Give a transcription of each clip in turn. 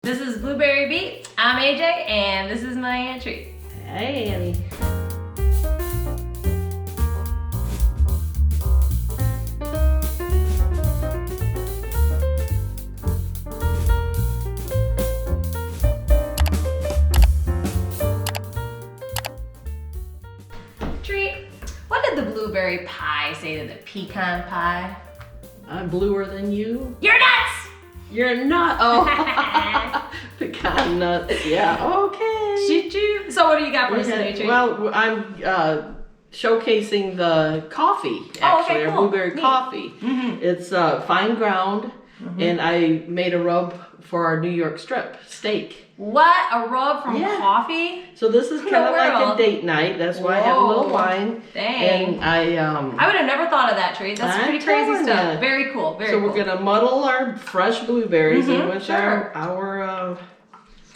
This is Blueberry Beat. I'm AJ, and this is my Aunt Treat. Hey, Annie. Treat, what did the blueberry pie say to the pecan pie? I'm bluer than you. You're nuts! You're not. Oh, pecan nuts. Yeah. Okay. Shoot you. So what do you got for us today, Treat? Well, I'm showcasing the coffee. Actually, cool. our blueberry Neat. coffee. It's fine ground, and I made a rub for our New York strip steak. What? A rub from Yeah. coffee? So this is kind of like a date night. That's why I have a little wine. Dang. And I would have never thought of that, Treat. That's I'm pretty crazy telling stuff. ya. Very cool. Very So cool. we're gonna muddle our fresh blueberries in which sure. our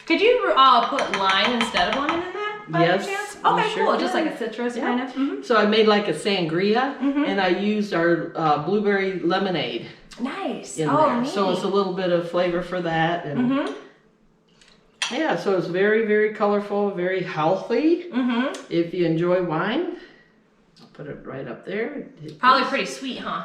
Could you put lime instead of lemon in that? By any Yes, chance? we Okay, sure cool. Just can. like a citrus kind of. So I made like a sangria, and I used our blueberry lemonade Nice. in Oh, there. neat. So it's a little bit of flavor for that, and yeah, so it's very, very colorful, very healthy. If you enjoy wine, I'll put it right up there. Probably pretty sweet, huh?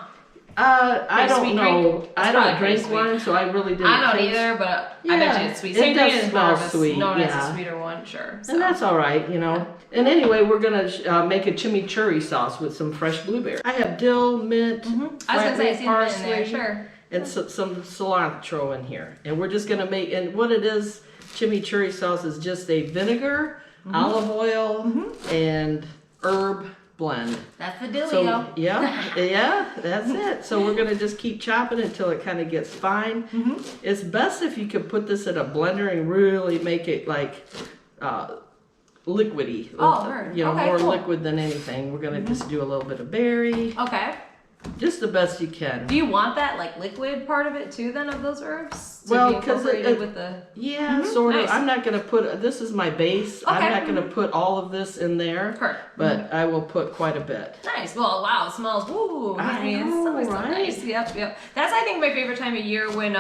I don't sweet know. drink? I That's don't probably drink pretty wine, so I really didn't. I don't taste- either, but I Yeah, bet you it's sweet. it Sangria does is smell more of a, sweet, known as a yeah. sweeter one, sure. So. And that's all right, you know. And anyway, we're gonna make a chimichurri sauce with some fresh blueberries. I have dill, mint, I was gonna flat say, I red see them in there, parsley, sure. and some cilantro in here. And we're just gonna make, and what it is, chimichurri sauce is just a vinegar, olive oil, and herb blend. That's the dealio. So yeah, that's it. So we're gonna just keep chopping until it kind of gets fine. It's best if you could put this in a blender and really make it like liquidy. Oh, heard. You know, Okay, more cool. liquid than anything. We're gonna just do a little bit of berry, Okay. just the best you can. Do you want that like liquid part of it too then of those herbs? To Well, be 'cause incorporated with the... Yeah, sort of. nice. I'm not gonna put, this is my base. I'm Okay. not gonna put all of this in there, Perfect. but I will put quite a bit. Nice. Well, wow, it smells. Woo. I mean, know, it smells so right? nice. Yep. That's I think my favorite time of year when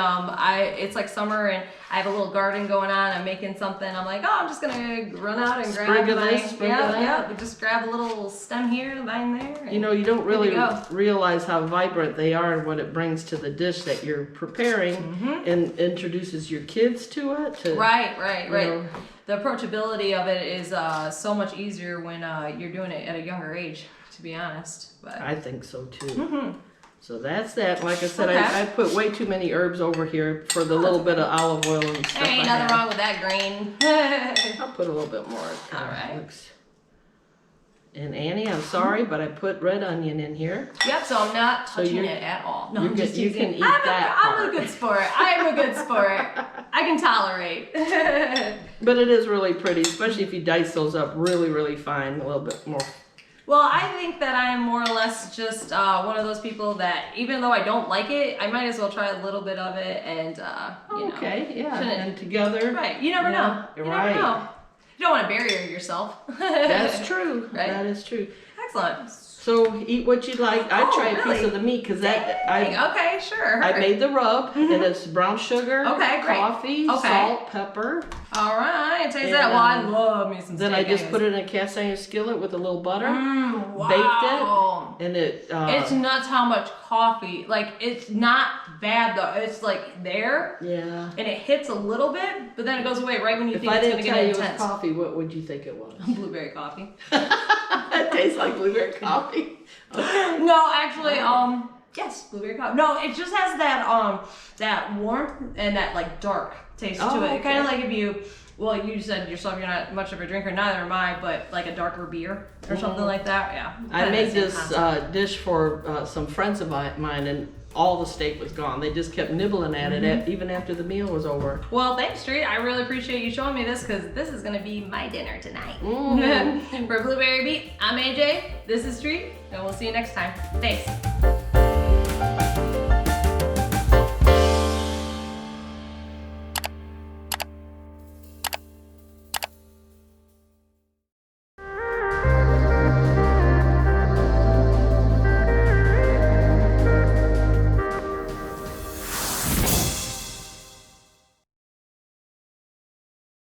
it's like summer and I have a little garden going on. I'm making something. I'm like, oh, I'm just gonna run out and grab Sprig of my this, sprig of that. yeah. Just grab a little stem here, vine there. and- You know, you don't really go. realize how vibrant they are and what it brings to the dish that you're preparing, and introduces your kids to it. Right. you know. The approachability of it is so much easier when you're doing it at a younger age, to be honest. But I think so too. So that's that. Like I said, Okay. I put way too many herbs over here for the little bit of olive oil and stuff. there ain't I nothing have. wrong with that green. I'll put a little bit more. It kinda All right. looks- And Annie, I'm sorry, but I put red onion in here. Yep, so I'm not touching you're- it at all. No, you I'm can- just you using can eat I'm that I'm a part. good sport. I am a good sport. I can tolerate. But it is really pretty, especially if you dice those up really, really fine, a little bit more. Well, I think that I am more or less just one of those people that even though I don't like it, I might as well try a little bit of it and, you know. Okay, yeah, shouldn't- and together. Right, you never Yeah, know. You you're never right. know. You don't want to bury yourself. That's true. Right? That is true. Excellent. So eat what you like. I Oh, try a piece really? of the meat because that Okay, sure. I made the rub, and it's brown sugar, Okay, great. coffee, Okay. salt, pepper. All right, taste And, that. Well, I love me some Then steak I just anyways. put it in a cast iron skillet with a little butter, Wow. and it. It's nuts how much coffee, like it's not bad though. It's like there Yeah. and it hits a little bit, but then it goes away right when you If think I it's didn't gonna tell you get it was intense. coffee, what would you think it was? Blueberry coffee. It tastes like blueberry coffee. Okay. No, actually, yes, blueberry coffee. No, it just has that warmth and that like dark taste Oh, to it. okay. Kind of like if you, well, you said yourself you're not much of a drinker, neither am I, but like a darker beer or something like that. Yeah. I Kinda made the same this concept. dish for some friends of mine, and all the steak was gone. They just kept nibbling at it even after the meal was over. Well, thanks, Street. I really appreciate you showing me this because this is gonna be my dinner tonight. For Blueberry Beat, I'm AJ. This is Street, and we'll see you next time. Thanks.